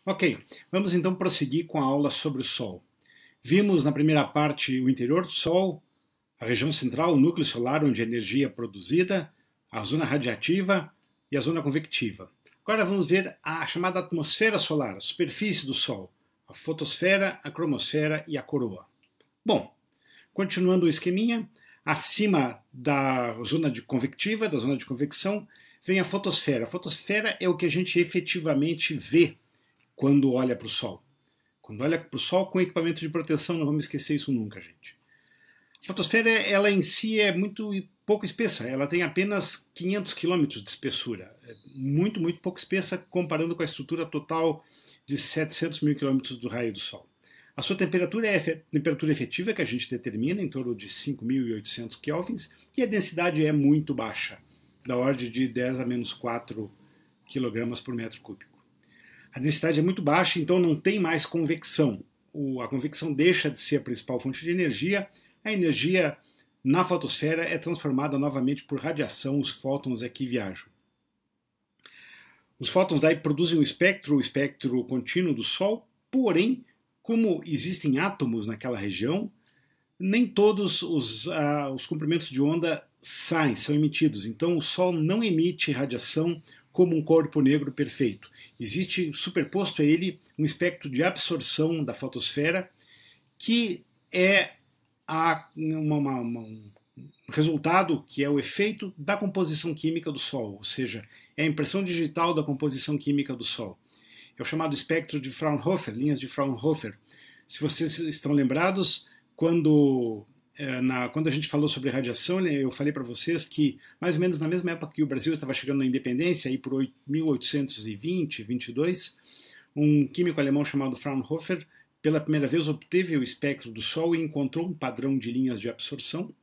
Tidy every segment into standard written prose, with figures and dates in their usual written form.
Ok, vamos então prosseguir com a aula sobre o Sol. Vimos na primeira parte o interior do Sol, a região central, o núcleo solar onde a energia é produzida, a zona radiativa e a zona convectiva. Agora vamos ver a chamada atmosfera solar, a superfície do Sol, a fotosfera, a cromosfera e a coroa. Bom, continuando o esqueminha, acima da zona convectiva, da zona de convecção, vem a fotosfera. A fotosfera é o que a gente efetivamente vê quando olha para o Sol. Quando olha para o Sol com equipamento de proteção, não vamos esquecer isso nunca, gente. A fotosfera, ela em si é muito pouco espessa, ela tem apenas 500 km de espessura. É muito pouco espessa comparando com a estrutura total de 700 mil km do raio do Sol. A sua temperatura é a temperatura efetiva que a gente determina, em torno de 5.800 kelvins, e a densidade é muito baixa, da ordem de 10 a menos 4 kg por metro cúbico. A densidade é muito baixa, então não tem mais convecção. A convecção deixa de ser a principal fonte de energia. A energia na fotosfera é transformada novamente por radiação, os fótons é que viajam. Os fótons daí produzem o espectro contínuo do Sol, porém, como existem átomos naquela região, nem todos os comprimentos de onda são emitidos. Então o Sol não emite radiação como um corpo negro perfeito. Existe superposto a ele um espectro de absorção da fotosfera que é um resultado que é o efeito da composição química do Sol, ou seja, é a impressão digital da composição química do Sol. É o chamado espectro de Fraunhofer, linhas de Fraunhofer. Se vocês estão lembrados, quando a gente falou sobre radiação, eu falei para vocês que, mais ou menos na mesma época que o Brasil estava chegando na independência, aí por 1820, 22, um químico alemão chamado Fraunhofer, pela primeira vez obteve o espectro do Sol e encontrou um padrão de linhas de absorção,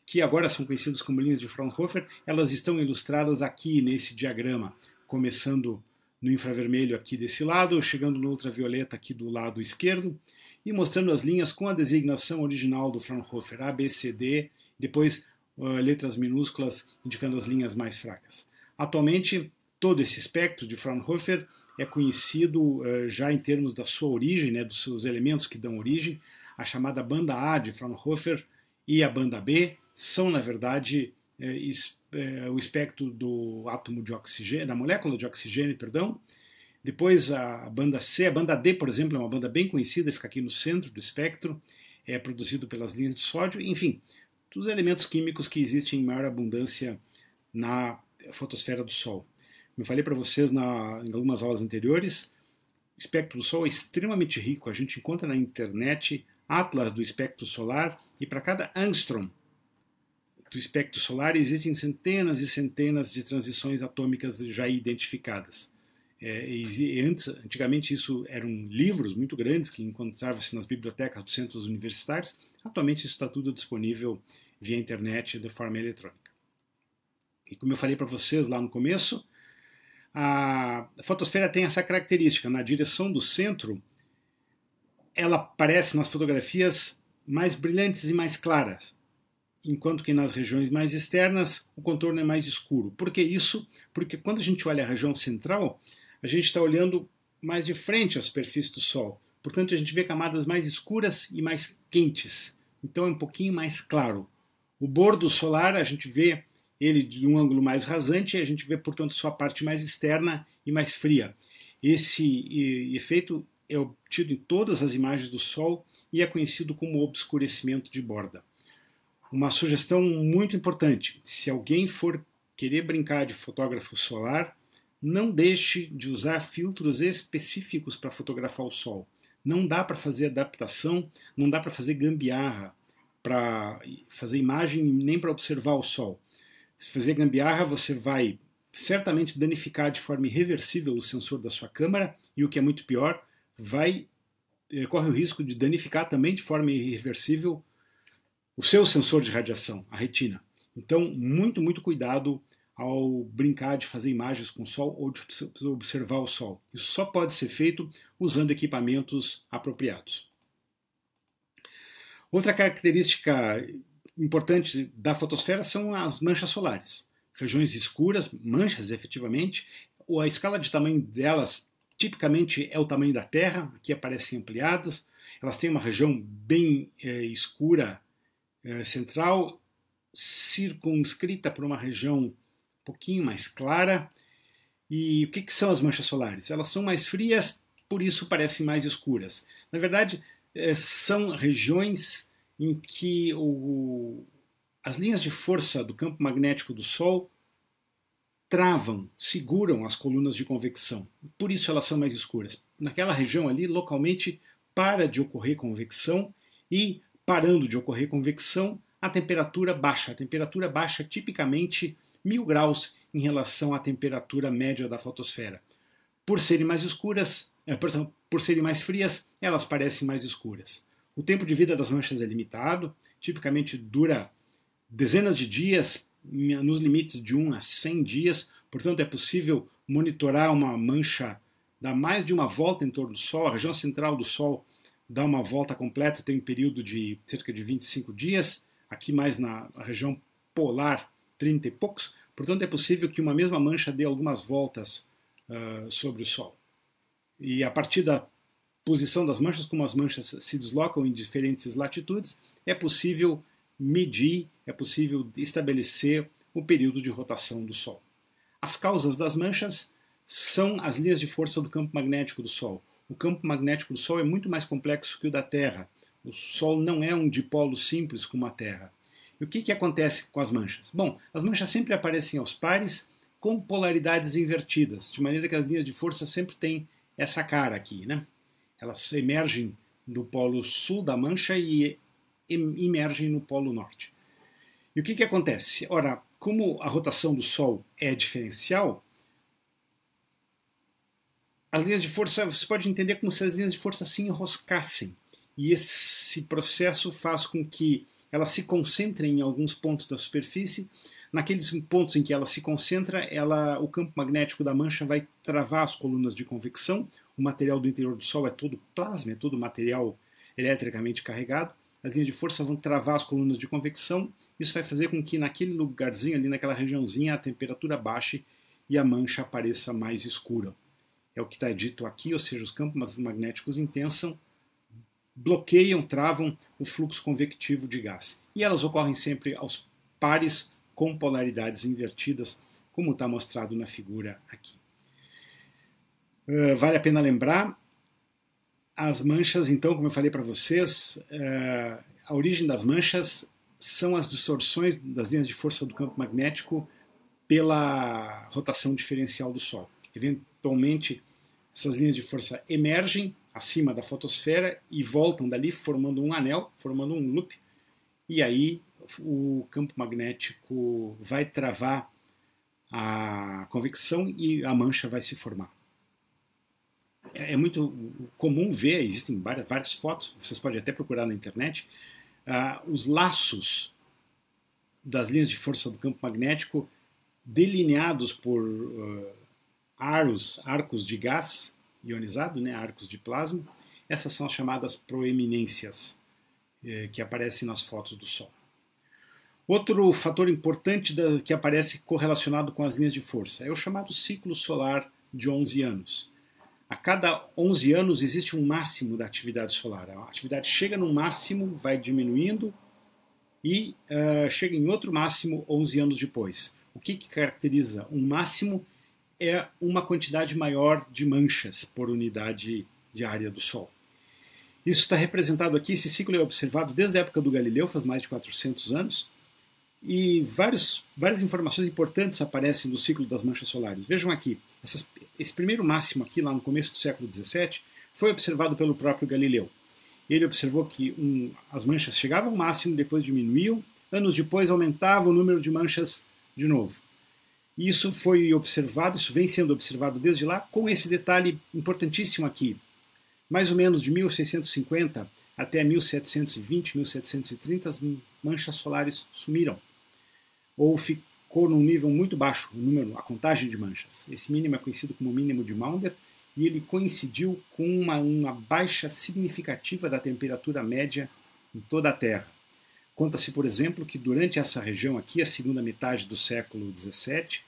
que agora são conhecidas como linhas de Fraunhofer. Elas estão ilustradas aqui nesse diagrama, começando no infravermelho aqui desse lado, chegando no ultravioleta aqui do lado esquerdo, e mostrando as linhas com a designação original do Fraunhofer, A, B, C, D, depois letras minúsculas indicando as linhas mais fracas. Atualmente, todo esse espectro de Fraunhofer é conhecido já em termos da sua origem, né, dos seus elementos que dão origem. A chamada banda A de Fraunhofer e a banda B são, na verdade, o espectro do átomo de oxigênio, da molécula de oxigênio, perdão. Depois a banda C, a banda D, por exemplo, é uma banda bem conhecida, fica aqui no centro do espectro, é produzido pelas linhas de sódio, enfim, dos elementos químicos que existem em maior abundância na fotosfera do Sol. Como eu falei para vocês em algumas aulas anteriores, o espectro do Sol é extremamente rico, a gente encontra na internet atlas do espectro solar e para cada angstrom do espectro solar existem centenas e centenas de transições atômicas já identificadas. Antigamente isso eram livros muito grandes que encontravam-se nas bibliotecas dos centros universitários. Atualmente isso está tudo disponível via internet de forma eletrônica. E como eu falei para vocês lá no começo, a fotosfera tem essa característica. Na direção do centro, ela aparece nas fotografias mais brilhantes e mais claras, enquanto que nas regiões mais externas o contorno é mais escuro. Por que isso? Porque quando a gente olha a região central, a gente está olhando mais de frente à superfície do Sol. Portanto, a gente vê camadas mais escuras e mais quentes. Então é um pouquinho mais claro. O bordo solar, a gente vê ele de um ângulo mais rasante e a gente vê, portanto, só a parte mais externa e mais fria. Esse efeito é obtido em todas as imagens do Sol e é conhecido como obscurecimento de borda. Uma sugestão muito importante: se alguém for querer brincar de fotógrafo solar, não deixe de usar filtros específicos para fotografar o Sol. Não dá para fazer adaptação, não dá para fazer gambiarra, para fazer imagem nem para observar o Sol. Se fazer gambiarra, você vai certamente danificar de forma irreversível o sensor da sua câmera e, o que é muito pior, corre o risco de danificar também de forma irreversível o seu sensor de radiação, a retina. Então, muito cuidado ao brincar de fazer imagens com o Sol ou de observar o Sol. Isso só pode ser feito usando equipamentos apropriados. Outra característica importante da fotosfera são as manchas solares. Regiões escuras, manchas efetivamente, a escala de tamanho delas tipicamente é o tamanho da Terra, aqui aparecem ampliadas, elas têm uma região bem escura central, circunscrita por uma região um pouquinho mais clara. E o que são as manchas solares? Elas são mais frias, por isso parecem mais escuras. Na verdade, são regiões em que as linhas de força do campo magnético do Sol travam, seguram as colunas de convecção. Por isso elas são mais escuras. Naquela região ali, localmente, para de ocorrer convecção e, parando de ocorrer convecção, a temperatura baixa. A temperatura baixa tipicamente 1000 graus em relação à temperatura média da fotosfera. Por serem mais escuras, por serem mais frias, elas parecem mais escuras. O tempo de vida das manchas é limitado, tipicamente dura dezenas de dias, nos limites de 1 a 100 dias, portanto é possível monitorar uma mancha, dar mais de uma volta em torno do Sol, a região central do Sol dá uma volta completa, tem um período de cerca de 25 dias, aqui mais na região polar, 30 e poucos, portanto é possível que uma mesma mancha dê algumas voltas sobre o Sol. E a partir da posição das manchas, como as manchas se deslocam em diferentes latitudes, é possível medir, é possível estabelecer o período de rotação do Sol. As causas das manchas são as linhas de força do campo magnético do Sol. O campo magnético do Sol é muito mais complexo que o da Terra. O Sol não é um dipolo simples como a Terra. E o que acontece com as manchas? Bom, as manchas sempre aparecem aos pares com polaridades invertidas, de maneira que as linhas de força sempre têm essa cara aqui, né? Elas emergem do polo sul da mancha e emergem no polo norte. E o que acontece? Ora, como a rotação do Sol é diferencial, as linhas de força, você pode entender como se as linhas de força se enroscassem. E esse processo faz com que elas se concentrem em alguns pontos da superfície. Naqueles pontos em que ela se concentra, o campo magnético da mancha vai travar as colunas de convecção. O material do interior do Sol é todo plasma, é todo material eletricamente carregado. As linhas de força vão travar as colunas de convecção. Isso vai fazer com que naquele lugarzinho ali, naquela regiãozinha, a temperatura baixe e a mancha apareça mais escura. É o que está dito aqui, ou seja, os campos magnéticos intensam, bloqueiam, travam o fluxo convectivo de gás. E elas ocorrem sempre aos pares com polaridades invertidas, como está mostrado na figura aqui. Vale a pena lembrar, as manchas, então, como eu falei para vocês, a origem das manchas são as distorções das linhas de força do campo magnético pela rotação diferencial do Sol. Eventualmente, essas linhas de força emergem acima da fotosfera e voltam dali formando um anel, formando um loop, e aí o campo magnético vai travar a convecção e a mancha vai se formar. É muito comum ver, existem várias fotos, vocês podem até procurar na internet, os laços das linhas de força do campo magnético delineados por arcos de gás ionizado, né, arcos de plasma. Essas são as chamadas proeminências que aparecem nas fotos do Sol. Outro fator importante que aparece correlacionado com as linhas de força é o chamado ciclo solar de 11 anos. A cada 11 anos existe um máximo da atividade solar. A atividade chega num máximo, vai diminuindo e chega em outro máximo 11 anos depois. O que caracteriza um máximo é uma quantidade maior de manchas por unidade de área do Sol. Isso está representado aqui, esse ciclo é observado desde a época do Galileu, faz mais de 400 anos, e várias informações importantes aparecem do ciclo das manchas solares. Vejam aqui, esse primeiro máximo aqui, lá no começo do século XVII, foi observado pelo próprio Galileu. Ele observou que as manchas chegavam ao máximo, depois diminuíam, anos depois aumentava o número de manchas de novo. Isso foi observado, isso vem sendo observado desde lá, com esse detalhe importantíssimo aqui. Mais ou menos de 1650 até 1720, 1730, as manchas solares sumiram. Ou ficou num nível muito baixo, a contagem de manchas. Esse mínimo é conhecido como mínimo de Maunder, e ele coincidiu com uma baixa significativa da temperatura média em toda a Terra. Conta-se, por exemplo, que durante essa região aqui, a segunda metade do século XVII,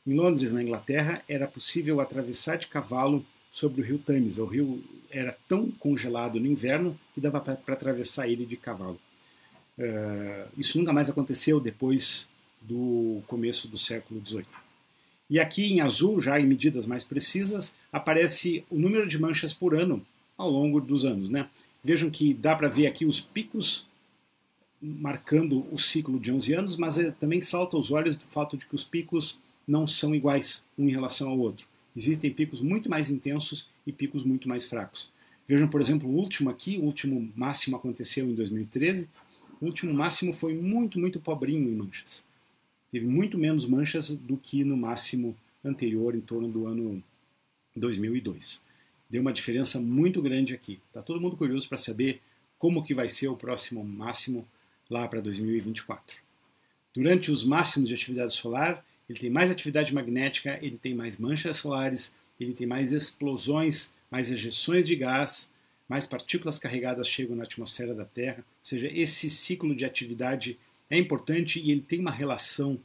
em Londres, na Inglaterra, era possível atravessar de cavalo sobre o rio Tâmisa. O rio era tão congelado no inverno que dava para atravessar ele de cavalo. Isso nunca mais aconteceu depois do começo do século XVIII. E aqui em azul, já em medidas mais precisas, aparece o número de manchas por ano ao longo dos anos, né? Vejam que dá para ver aqui os picos marcando o ciclo de 11 anos, mas também salta aos olhos do fato de que os picos não são iguais um em relação ao outro. Existem picos muito mais intensos e picos muito mais fracos. Vejam, por exemplo, o último aqui, o último máximo aconteceu em 2013. O último máximo foi muito, muito pobrinho em manchas. Teve muito menos manchas do que no máximo anterior, em torno do ano 2002. Deu uma diferença muito grande aqui. Está todo mundo curioso para saber como que vai ser o próximo máximo lá para 2024. Durante os máximos de atividade solar, ele tem mais atividade magnética, ele tem mais manchas solares, ele tem mais explosões, mais ejeções de gás, mais partículas carregadas chegam na atmosfera da Terra. Ou seja, esse ciclo de atividade é importante e ele tem uma relação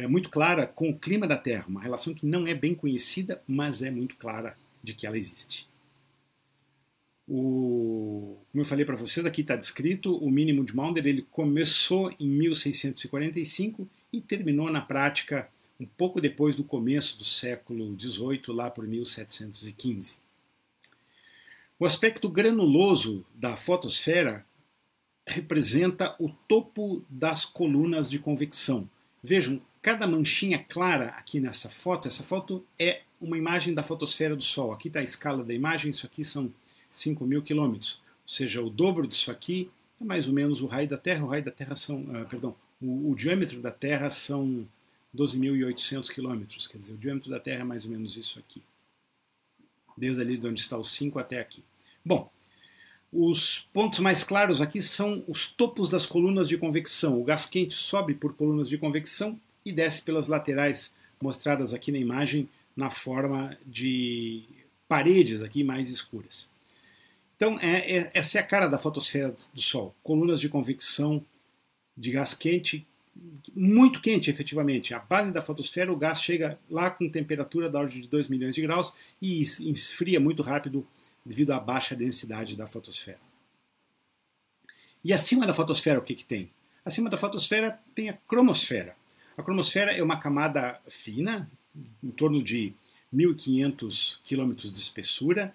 muito clara com o clima da Terra, uma relação que não é bem conhecida, mas é muito clara de que ela existe. Como eu falei para vocês, aqui está descrito, o mínimo de Maunder ele começou em 1645 e terminou na prática um pouco depois do começo do século XVIII, lá por 1715. O aspecto granuloso da fotosfera representa o topo das colunas de convecção. Vejam, cada manchinha clara aqui nessa foto, essa foto é uma imagem da fotosfera do Sol. Aqui está a escala da imagem, isso aqui são 5.000 quilômetros, ou seja, o dobro disso aqui é mais ou menos o raio da Terra. O raio da Terra são, o diâmetro da Terra são 12.800 quilômetros, quer dizer, o diâmetro da Terra é mais ou menos isso aqui, desde ali de onde está o 5 até aqui. Bom, os pontos mais claros aqui são os topos das colunas de convecção. O gás quente sobe por colunas de convecção e desce pelas laterais, mostradas aqui na imagem, na forma de paredes aqui mais escuras. Então, essa é a cara da fotosfera do Sol. Colunas de convecção de gás quente, muito quente, efetivamente. A base da fotosfera, o gás chega lá com temperatura da ordem de 2 milhões de graus e esfria muito rápido devido à baixa densidade da fotosfera. E acima da fotosfera, o que tem? Acima da fotosfera tem a cromosfera. A cromosfera é uma camada fina, em torno de 1.500 km de espessura,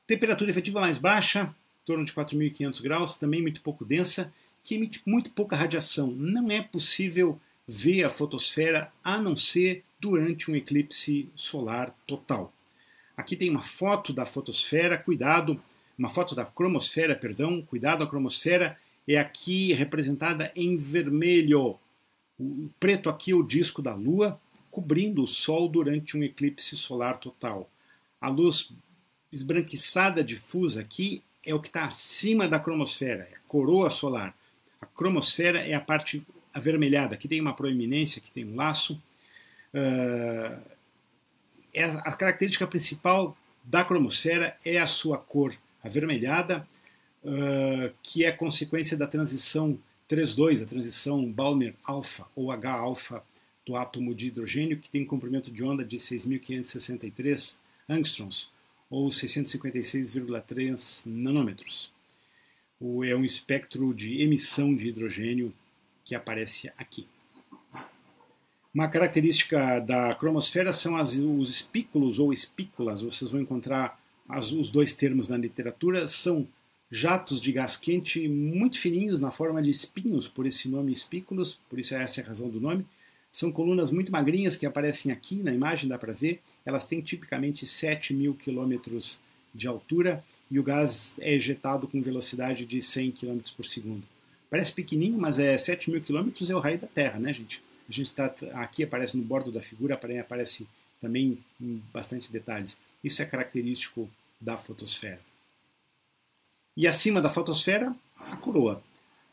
temperatura efetiva mais baixa, em torno de 4.500 graus, também muito pouco densa, que emite muito pouca radiação. Não é possível ver a fotosfera a não ser durante um eclipse solar total. Aqui tem uma foto da fotosfera, cuidado, uma foto da cromosfera, perdão, cuidado, a cromosfera é aqui representada em vermelho. O preto aqui é o disco da Lua, cobrindo o Sol durante um eclipse solar total. A luz esbranquiçada difusa aqui é o que está acima da cromosfera, é a coroa solar. A cromosfera é a parte avermelhada. Aqui tem uma proeminência, aqui tem um laço. A característica principal da cromosfera é a sua cor avermelhada, que é consequência da transição 3,2, a transição Balmer-alfa ou H-alfa do átomo de hidrogênio, que tem um comprimento de onda de 6.563 angstroms, ou 656,3 nanômetros. É um espectro de emissão de hidrogênio que aparece aqui. Uma característica da cromosfera são os espículos ou espículas, vocês vão encontrar os dois termos na literatura, são jatos de gás quente muito fininhos na forma de espinhos, por esse nome espículos, por isso essa é a razão do nome. São colunas muito magrinhas que aparecem aqui na imagem, dá para ver. Elas têm tipicamente 7.000 quilômetros de altura e o gás é ejetado com velocidade de 100 km por segundo. Parece pequenininho, mas 7.000 quilômetros é o raio da Terra, né, gente? A gente está aqui, aparece no bordo da figura, aparece também em bastante detalhes. Isso é característico da fotosfera. E acima da fotosfera, a coroa.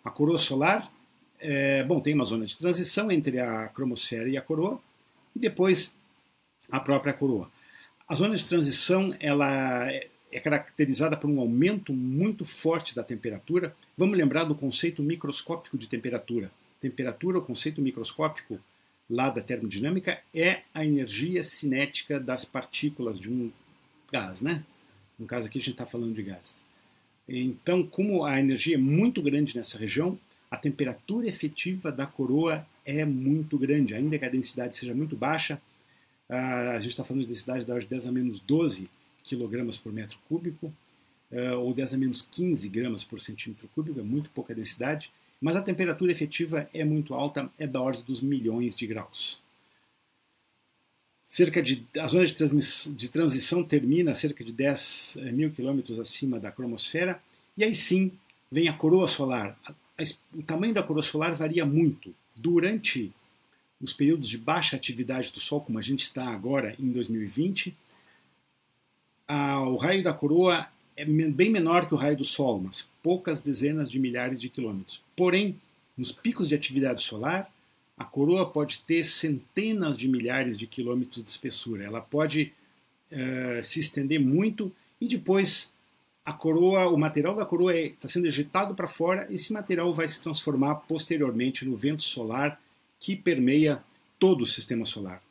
A coroa solar, tem uma zona de transição entre a cromosfera e a coroa, e depois a própria coroa. A zona de transição ela é caracterizada por um aumento muito forte da temperatura. Vamos lembrar do conceito microscópico de temperatura. Temperatura, o conceito microscópico lá da termodinâmica, é a energia cinética das partículas de um gás, né? No caso aqui a gente está falando de gases. Então, como a energia é muito grande nessa região, a temperatura efetiva da coroa é muito grande, ainda que a densidade seja muito baixa. A gente está falando de densidade da ordem de 10 a menos 12 kg por metro cúbico, ou 10 a menos 15 gramas por centímetro cúbico, é muito pouca densidade, mas a temperatura efetiva é muito alta, é da ordem dos milhões de graus. A zona de transição termina a cerca de 10 mil quilômetros acima da cromosfera, e aí sim vem a coroa solar. O tamanho da coroa solar varia muito. Durante os períodos de baixa atividade do Sol, como a gente está agora em 2020, o raio da coroa é bem menor que o raio do Sol, umas poucas dezenas de milhares de quilômetros. Porém, nos picos de atividade solar, a coroa pode ter centenas de milhares de quilômetros de espessura. Ela pode se estender muito e depois o material da coroa está sendo ejetado para fora e esse material vai se transformar posteriormente no vento solar que permeia todo o sistema solar.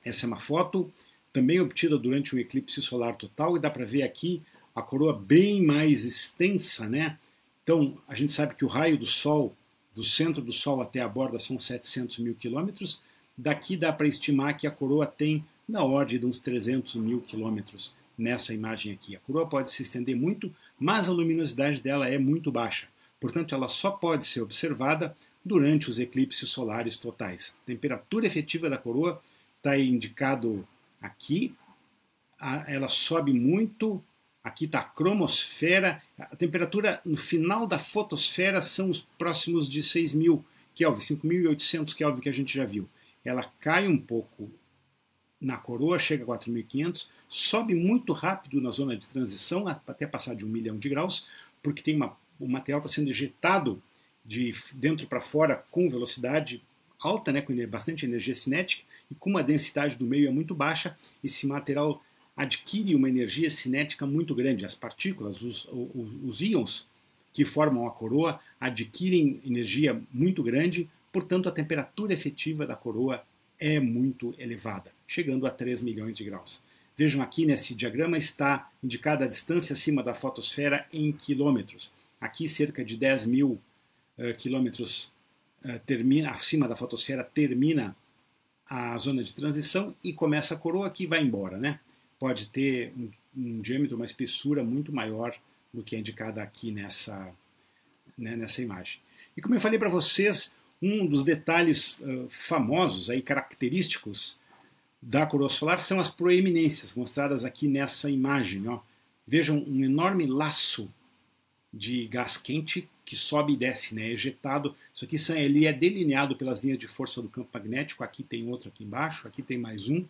Essa é uma foto também obtida durante um eclipse solar total e dá para ver aqui a coroa bem mais extensa, né? Então, a gente sabe que o raio do Sol, do centro do Sol até a borda, são 700 mil quilômetros. Daqui dá para estimar que a coroa tem na ordem de uns 300 mil quilômetros nessa imagem aqui. A coroa pode se estender muito, mas a luminosidade dela é muito baixa. Portanto, ela só pode ser observada durante os eclipses solares totais. A temperatura efetiva da coroa está indicado aqui. Ela sobe muito. Aqui está a cromosfera. A temperatura no final da fotosfera são os próximos de 6.000 Kelvin, 5.800 Kelvin que a gente já viu. Ela cai um pouco na coroa, chega a 4.500, sobe muito rápido na zona de transição, até passar de 1 milhão de graus, porque o material está sendo ejetado de dentro para fora com velocidade alta, né, com bastante energia cinética, e como a densidade do meio é muito baixa, esse material adquire uma energia cinética muito grande. As partículas, os íons que formam a coroa, adquirem energia muito grande, portanto a temperatura efetiva da coroa é muito elevada, chegando a 3 milhões de graus. Vejam aqui nesse diagrama está indicada a distância acima da fotosfera em quilômetros. Aqui cerca de 10 mil quilômetros acima da fotosfera termina a zona de transição e começa a coroa que vai embora, né? Pode ter um diâmetro, uma espessura muito maior do que é indicada aqui nessa imagem. E como eu falei para vocês, um dos detalhes famosos, aí, característicos da coroa solar são as proeminências, mostradas aqui nessa imagem. Ó. Vejam um enorme laço de gás quente que sobe e desce, né, ejetado. Isso aqui ele é delineado pelas linhas de força do campo magnético. Aqui tem outro aqui embaixo, aqui tem mais um.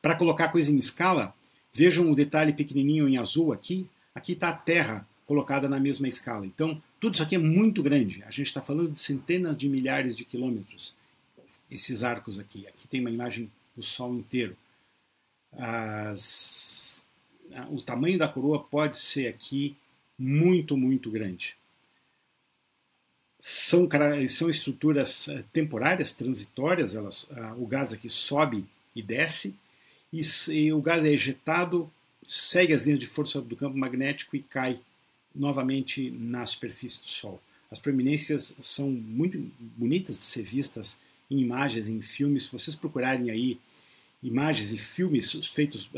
Para colocar a coisa em escala, vejam o detalhe pequenininho em azul aqui. Aqui está a Terra colocada na mesma escala. Então, tudo isso aqui é muito grande. A gente está falando de centenas de milhares de quilômetros. Esses arcos aqui. Aqui tem uma imagem do Sol inteiro. O tamanho da coroa pode ser aqui muito, muito grande. São estruturas temporárias, transitórias. O gás aqui sobe e desce. E o gás é ejetado, segue as linhas de força do campo magnético e cai novamente na superfície do Sol. As proeminências são muito bonitas de ser vistas em imagens, em filmes. Se vocês procurarem aí imagens e filmes feitos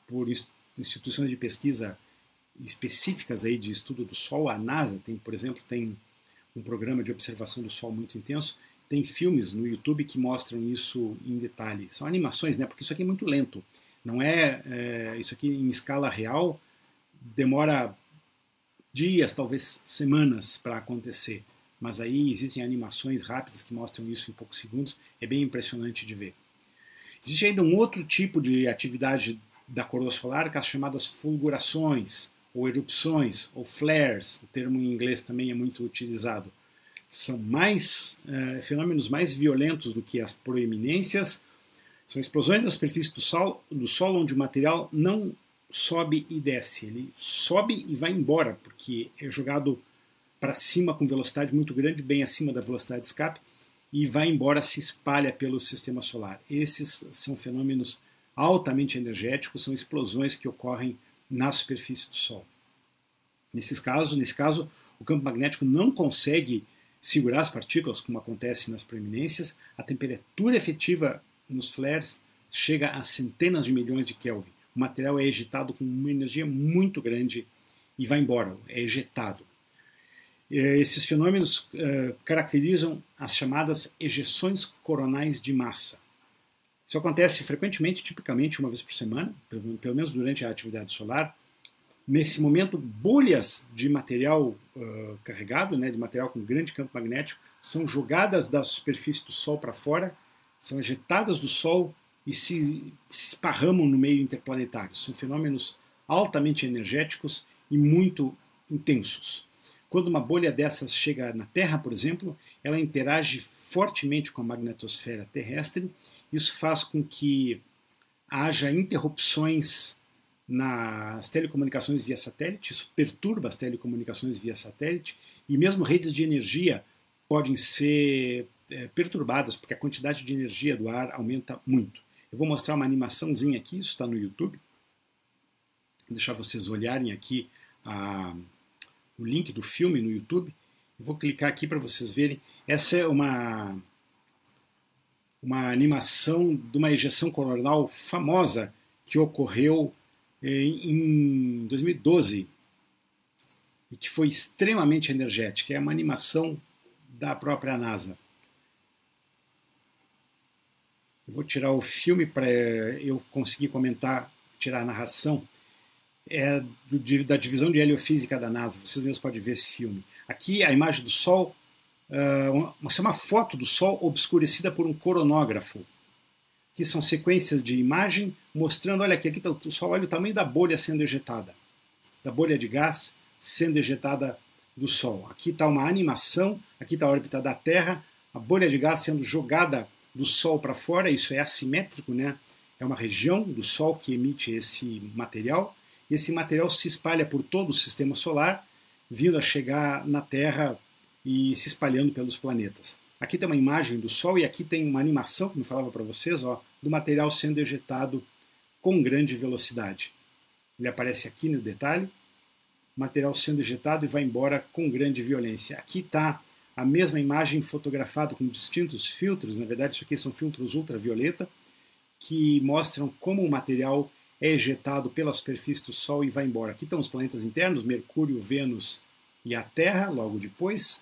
por instituições de pesquisa específicas aí de estudo do Sol, a NASA tem, por exemplo, tem um programa de observação do Sol muito intenso. Tem filmes no YouTube que mostram isso em detalhe. São animações, né? Porque isso aqui é muito lento. Não isso aqui em escala real demora dias, talvez semanas para acontecer. Mas aí existem animações rápidas que mostram isso em poucos segundos. É bem impressionante de ver. Existe ainda um outro tipo de atividade da coroa solar, que é as chamadas fulgurações, ou erupções, ou flares. O termo em inglês também é muito utilizado. São fenômenos mais violentos do que as proeminências. São explosões da superfície do Sol onde o material não sobe e desce. Ele sobe e vai embora, porque é jogado para cima com velocidade muito grande, bem acima da velocidade de escape, e vai embora, se espalha pelo sistema solar. Esses são fenômenos altamente energéticos, são explosões que ocorrem na superfície do Sol. Nesse caso, o campo magnético não consegue segurar as partículas, como acontece nas proeminências. A temperatura efetiva nos flares chega a centenas de milhões de Kelvin. O material é ejetado com uma energia muito grande e vai embora, é ejetado. Esses fenômenos caracterizam as chamadas ejeções coronais de massa. Isso acontece frequentemente, tipicamente uma vez por semana, pelo menos durante a atividade solar. Nesse momento, bolhas de material carregado, de material com grande campo magnético, são jogadas da superfície do Sol para fora, são ejetadas do Sol e se esparramam no meio interplanetário. São fenômenos altamente energéticos e muito intensos. Quando uma bolha dessas chega na Terra, por exemplo, ela interage fortemente com a magnetosfera terrestre. Isso faz com que haja interrupções nas telecomunicações via satélite, isso perturba as telecomunicações via satélite, e mesmo redes de energia podem ser perturbadas, porque a quantidade de energia do ar aumenta muito. Eu vou mostrar uma animaçãozinha aqui, isso está no YouTube. Vou deixar vocês olharem aqui o link do filme no YouTube. Eu vou clicar aqui para vocês verem. Essa é uma animação de uma ejeção coronal famosa que ocorreu em 2012 e que foi extremamente energética. É uma animação da própria NASA. Eu vou tirar o filme para eu conseguir tirar a narração. É da divisão de heliofísica da NASA. Vocês mesmos podem ver esse filme. Aqui a imagem do Sol, essa é uma foto do Sol obscurecida por um coronógrafo. Aqui são sequências de imagem mostrando, olha aqui está o Sol, olha o tamanho da bolha sendo ejetada, da bolha de gás sendo ejetada do Sol. Aqui está uma animação, aqui está a órbita da Terra, a bolha de gás sendo jogada do Sol para fora, isso é assimétrico, É uma região do Sol que emite esse material, e esse material se espalha por todo o sistema solar, vindo a chegar na Terra e se espalhando pelos planetas. Aqui tem uma imagem do Sol e aqui tem uma animação, como eu falava para vocês, do material sendo ejetado com grande velocidade. Ele aparece aqui no detalhe, material sendo ejetado e vai embora com grande violência. Aqui está a mesma imagem fotografada com distintos filtros, na verdade isso aqui são filtros ultravioleta, que mostram como o material é ejetado pela superfície do Sol e vai embora. Aqui estão os planetas internos, Mercúrio, Vênus e a Terra, logo depois.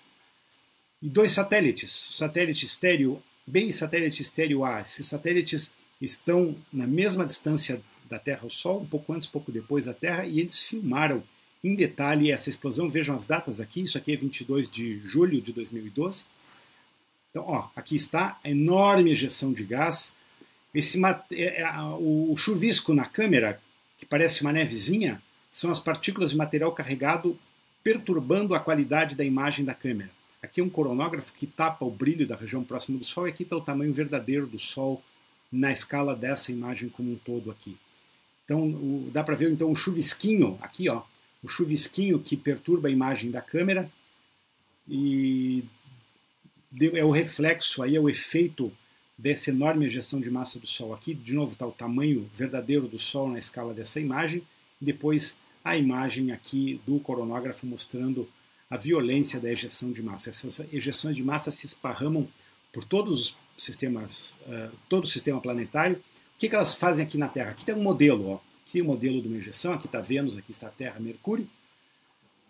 E dois satélites, o satélite estéreo B e satélite estéreo A. Esses satélites estão na mesma distância da Terra ao Sol, um pouco antes, um pouco depois da Terra, e eles filmaram em detalhe essa explosão. Vejam as datas aqui, isso aqui é 22 de julho de 2012. Então, aqui está a enorme ejeção de gás. O chuvisco na câmera, que parece uma nevezinha, são as partículas de material carregado perturbando a qualidade da imagem da câmera. Aqui é um coronógrafo que tapa o brilho da região próxima do Sol, e aqui está o tamanho verdadeiro do Sol na escala dessa imagem como um todo aqui. Então, dá para ver então um chuvisquinho, aqui o chuvisquinho que perturba a imagem da câmera, e é o reflexo, aí é o efeito dessa enorme ejeção de massa do Sol. Aqui, de novo, está o tamanho verdadeiro do Sol na escala dessa imagem, e depois a imagem aqui do coronógrafo mostrando a violência da ejeção de massa. Essas ejeções de massa se esparramam por todos os sistemas, todo o sistema planetário. O que elas fazem aqui na Terra? Aqui tem um modelo, aqui é o modelo de uma ejeção, aqui está Vênus, aqui está a Terra, Mercúrio.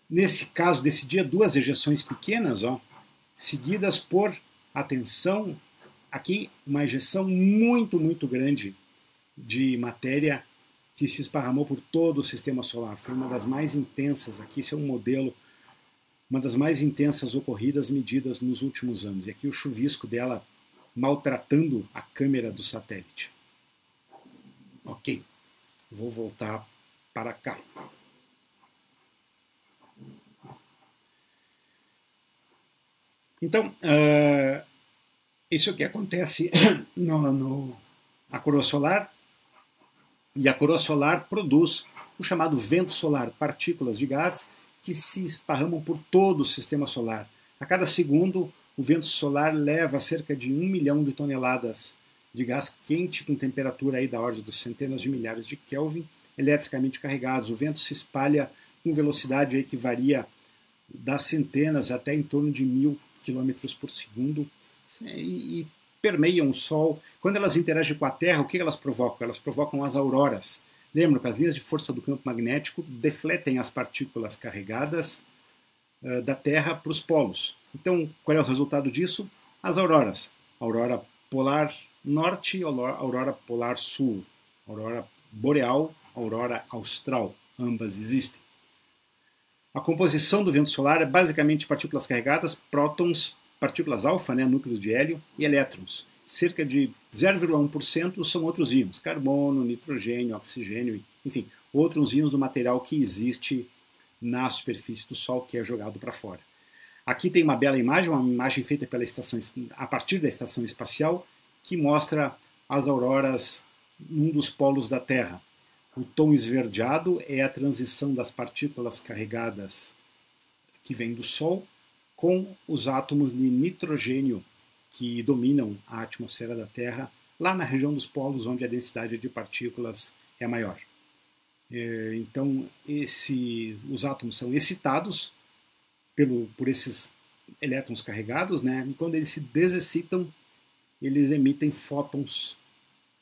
Nesse caso, desse dia, duas ejeções pequenas, seguidas por, atenção, aqui uma ejeção muito, muito grande de matéria que se esparramou por todo o sistema solar. Foi uma das mais intensas aqui, esse é um modelo, uma das mais intensas ocorridas medidas nos últimos anos. E aqui o chuvisco dela maltratando a câmera do satélite. Ok, vou voltar para cá. Então, isso é o que acontece na coroa solar, e a coroa solar produz o chamado vento solar, partículas de gás que se esparramam por todo o sistema solar. A cada segundo, o vento solar leva cerca de 1 milhão de toneladas de gás quente com temperatura aí da ordem dos centenas de milhares de Kelvin, eletricamente carregados. O vento se espalha com velocidade aí que varia das centenas até em torno de 1000 km por segundo e permeiam o Sol. Quando elas interagem com a Terra, o que elas provocam? Elas provocam as auroras. Lembram que as linhas de força do campo magnético defletem as partículas carregadas da Terra para os polos. Então, qual é o resultado disso? As auroras. Aurora polar norte e aurora polar sul. Aurora boreal, aurora austral. Ambas existem. A composição do vento solar é basicamente partículas carregadas, prótons, partículas alfa, né, núcleos de hélio, e elétrons. Cerca de 0,1% são outros íons, carbono, nitrogênio, oxigênio, enfim, outros íons do material que existe na superfície do Sol, que é jogado para fora. Aqui tem uma bela imagem, uma imagem feita pela estação, a partir da estação espacial, que mostra as auroras num dos polos da Terra. O tom esverdeado é a transição das partículas carregadas que vêm do Sol com os átomos de nitrogênio que dominam a atmosfera da Terra, lá na região dos polos, onde a densidade de partículas é maior. Então, os átomos são excitados por esses elétrons carregados, né? E quando eles se desexcitam, eles emitem fótons,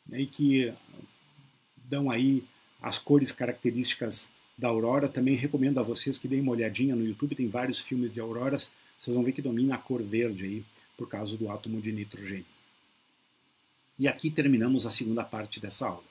né, que dão aí as cores características da aurora. Também recomendo a vocês que deem uma olhadinha no YouTube, tem vários filmes de auroras, vocês vão ver que domina a cor verde aí, por causa do átomo de nitrogênio. E aqui terminamos a segunda parte dessa aula.